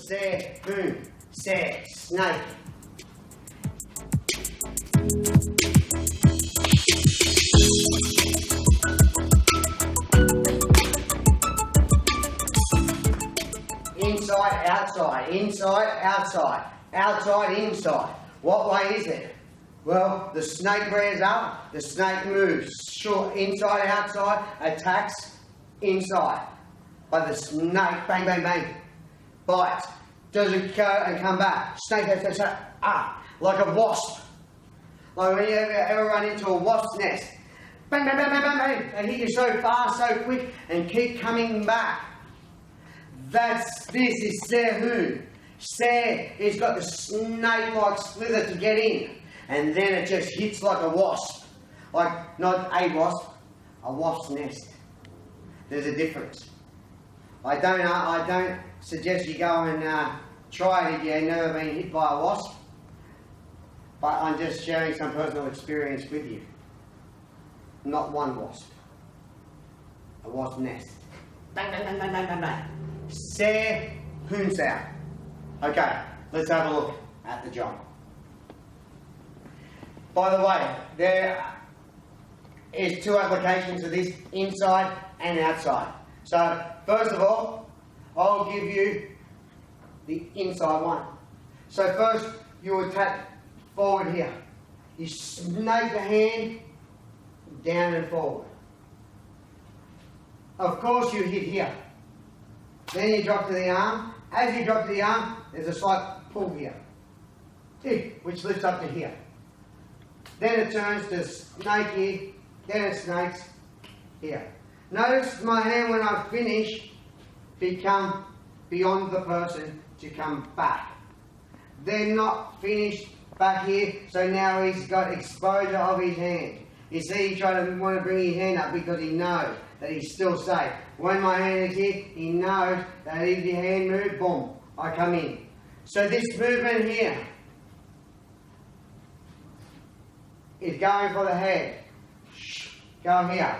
Sare, Hoon, Sare, snake. Inside, outside, inside, outside, outside, inside. What way is it? Well, the snake rears up, the snake moves. Short, inside, outside, attacks, inside. But the snake, bang, bang, bang, bites. Doesn't go and come back. Snake goes, like a wasp. Like when you ever run into a wasp's nest. Bang, bang, bang, bang, bang, bang. They hit you so fast, so quick, and keep coming back. This is Sare Hoon. Sare has got the snake-like slither to get in, and then it just hits like a wasp. Like, not a wasp, a wasp's nest. There's a difference. I don't suggest you go and try it if you've never been hit by a wasp, but I'm just sharing some personal experience with you. Not one wasp. A wasp nest. Bang, bang, bang, bang, bang, bang, bang. Sare, Hoon sound. Okay, let's have a look at the job. By the way, there is two applications of this, inside and outside. So, first of all, I'll give you the inside one. So first, you will tap forward here. You snake the hand down and forward. Of course you hit here. Then you drop to the arm. As you drop to the arm, there's a slight pull here, which lifts up to here. Then it turns to snake here, then it snakes here. Notice my hand when I finish become beyond the person to come back. They're not finished back here, so now he's got exposure of his hand. You see, he want to bring his hand up because he knows that he's still safe. When my hand is here, he knows that if your hand moves, boom, I come in. So this movement here is going for the head. Go here.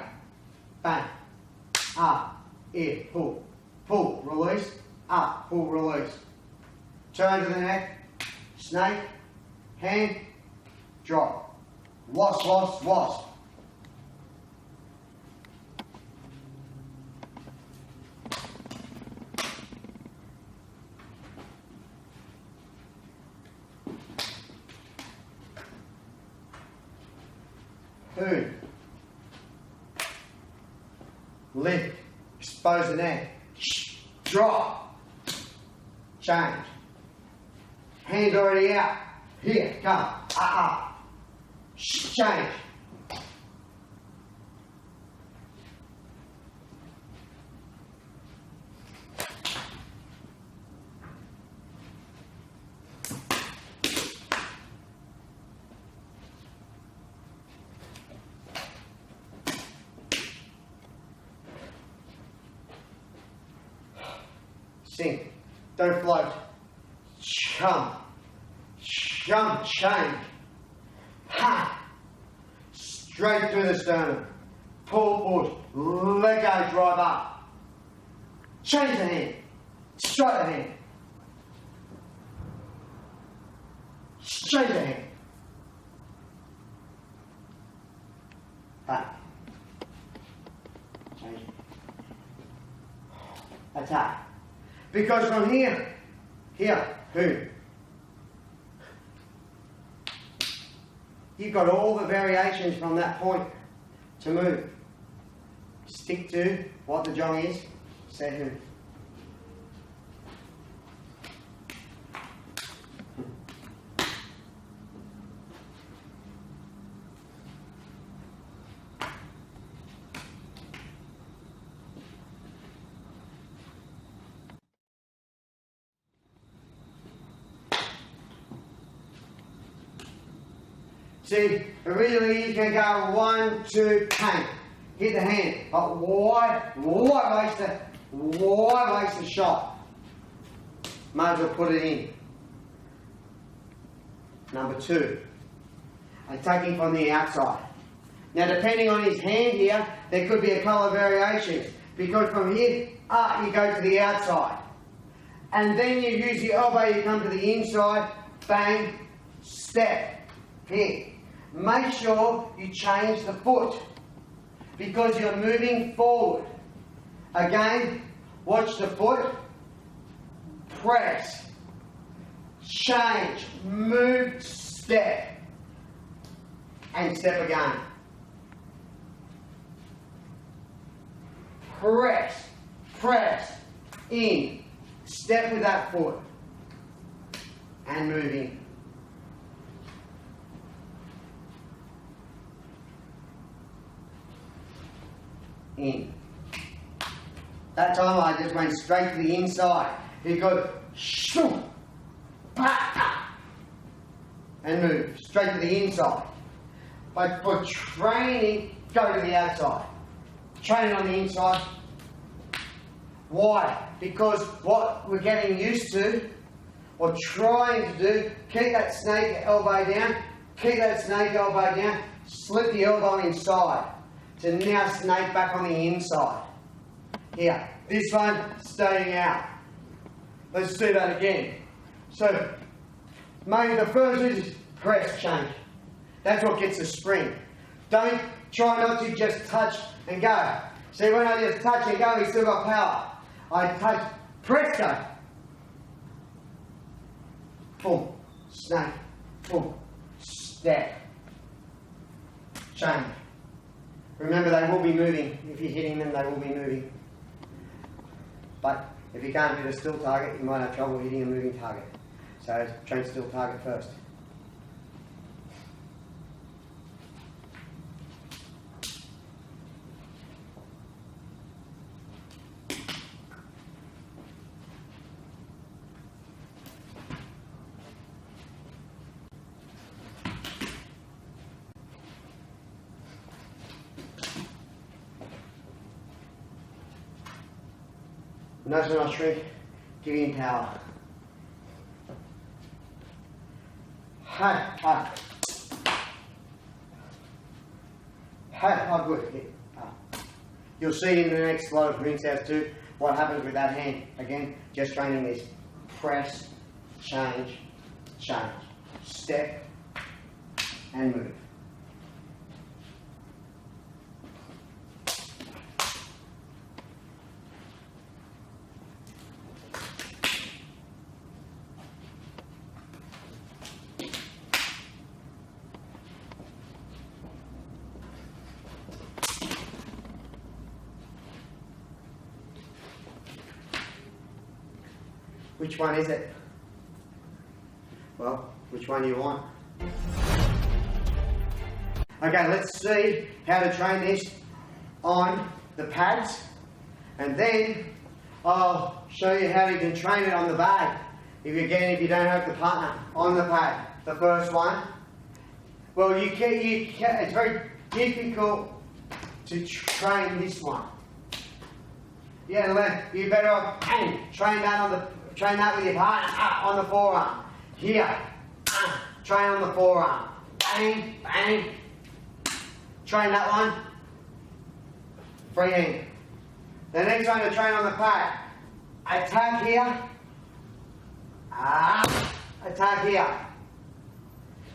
Bang. Up. Here. Pull. Pull. Release. Up. Pull. Release. Turn to the neck. Snake. Hand. Drop. Wasp. Wasp. Wasp. Hoon. Lift. Expose the neck. Drop. Change. Hand already out. Here, come. Change. Sink. Don't float. Jump. Jump. Change. Ha! Straight through the sternum. Pull, push. Let go, drive up. Change the hand. Straight the hand. Straight the hand. Back. Change. Attack. Because from here, Hoon, you've got all the variations from that point to move. Stick to what the jong is, say Hoon. See, originally you can go 1, 2, bang, hit the hand, but why waste the shot? Might as well put it in. Number 2, attacking from the outside. Now depending on his hand here, there could be a colour variation, because from here, you go to the outside. and then you use your elbow, you come to the inside, bang, step, here. Make sure you change the foot because you're moving forward. Again, watch the foot, press, change, move, step, and step again. Press, press, in, step with that foot, and move in. In. That time I just went straight to the inside. You go, shoo, pa, and move straight to the inside. But for training, go to the outside. Training on the inside. Why? Because what we're getting used to, or trying to do, keep that snake elbow down, keep that snake elbow down, slip the elbow inside. To now snake back on the inside. Here, this one staying out. Let's do that again. So, maybe the first is press change. That's what gets the spring. Don't try not to just touch and go. See, when I just touch and go, we still got power. I touch, press go. Boom, snake, boom, step, change. Remember, they will be moving. If you're hitting them, they will be moving. But if you can't hit a still target, you might have trouble hitting a moving target. So train still target first. Notice when I shrink, give him power. Hi. Good. You'll see in the next lot of rinse outs too what happens with that hand. Again, just training this. Press, change, step, and move. Which one is it? Well, which one do you want? Okay, let's see how to train this on the pads, and then I'll show you how you can train it on the bag. If you don't have the partner on the pad, the first one. Well, you can. It's very difficult to train this one. Yeah, you better off train that with your partner on the forearm. Here, train on the forearm. Bang, bang. Train that one. Free hand. The next one to train on the pad. Attack here. Attack here.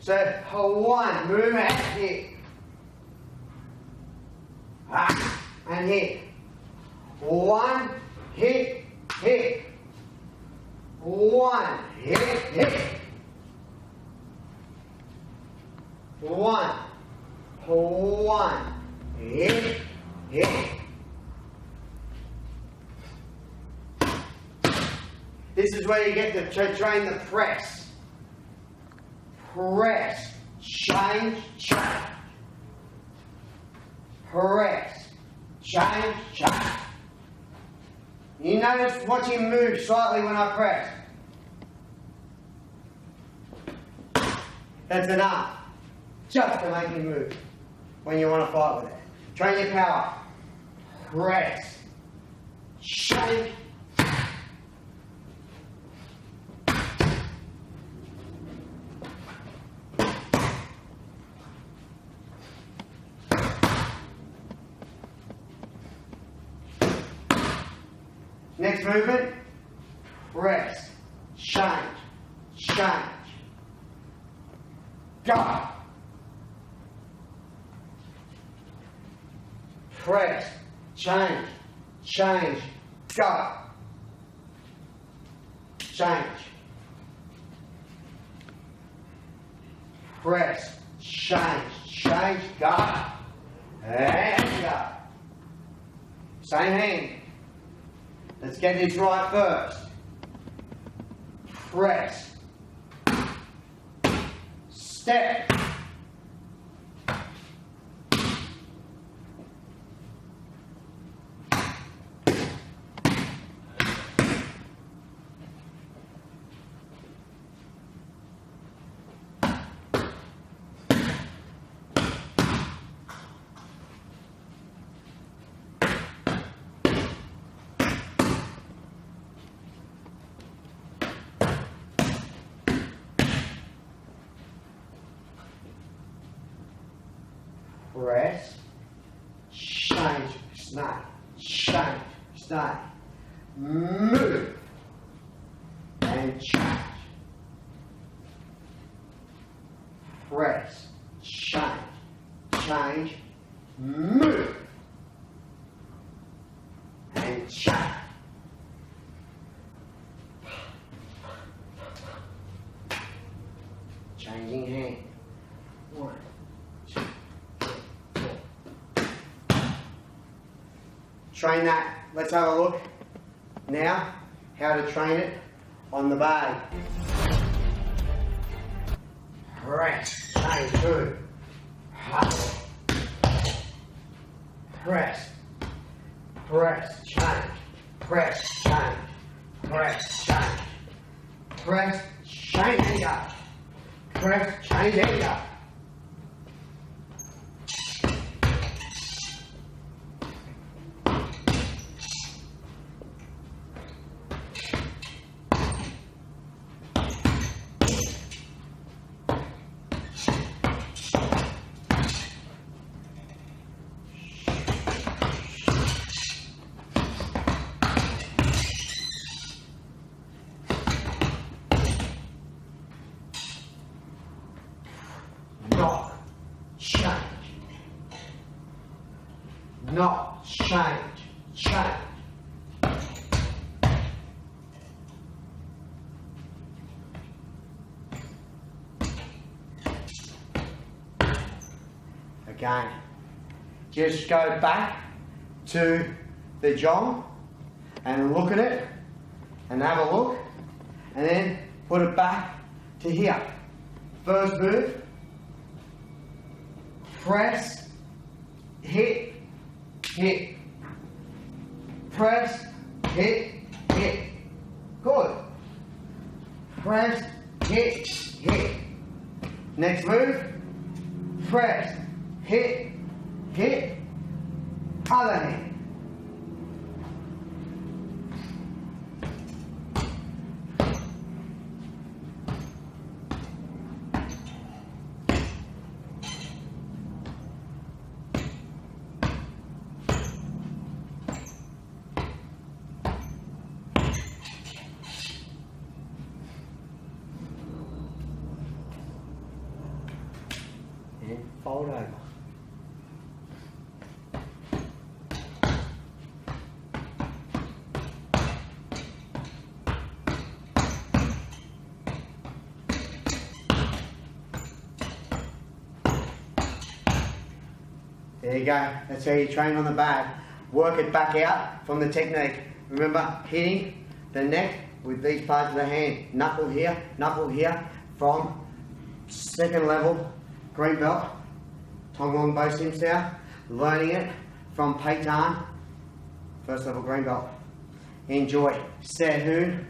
So, one, move out here. And hit. One, hit. One, hit. One, hit. This is where you get to train the press. Press, change. Press, change. You notice, watch him move slightly when I press. That's enough. Just to make him move when you want to fight with it. Train your power. Press. Shake. Next movement. press, change, change, go, press, change, change, go, change, press, change, change, go, and go. Same hand. Let's get this right first. Press. Step. Press, change, snake, change, snake, move, and change. Press, change, change, move, and change. Changing hand. 1, 2. Train that. Let's have a look now how to train it on the bay. Press, change, 2. Press, press, change, press, change, press, change, press, change, and go. Press, change, and go. Knock, change. Knock, change, change. Again, just go back to the jong and look at it and have a look and then put it back to here. First move. Press, hit, hit. Press, hit, hit. Good. Press, hit, hit. Next move. Press, hit, hit. Other hand. And fold over. There you go. That's how you train on the bag. Work it back out from the technique. Remember, hitting the neck with these parts of the hand. Knuckle here, from second level green belt. Tong Long Bo Sim Sao. Learning it from Peitan, first level green belt. Enjoy. Sare Hoon.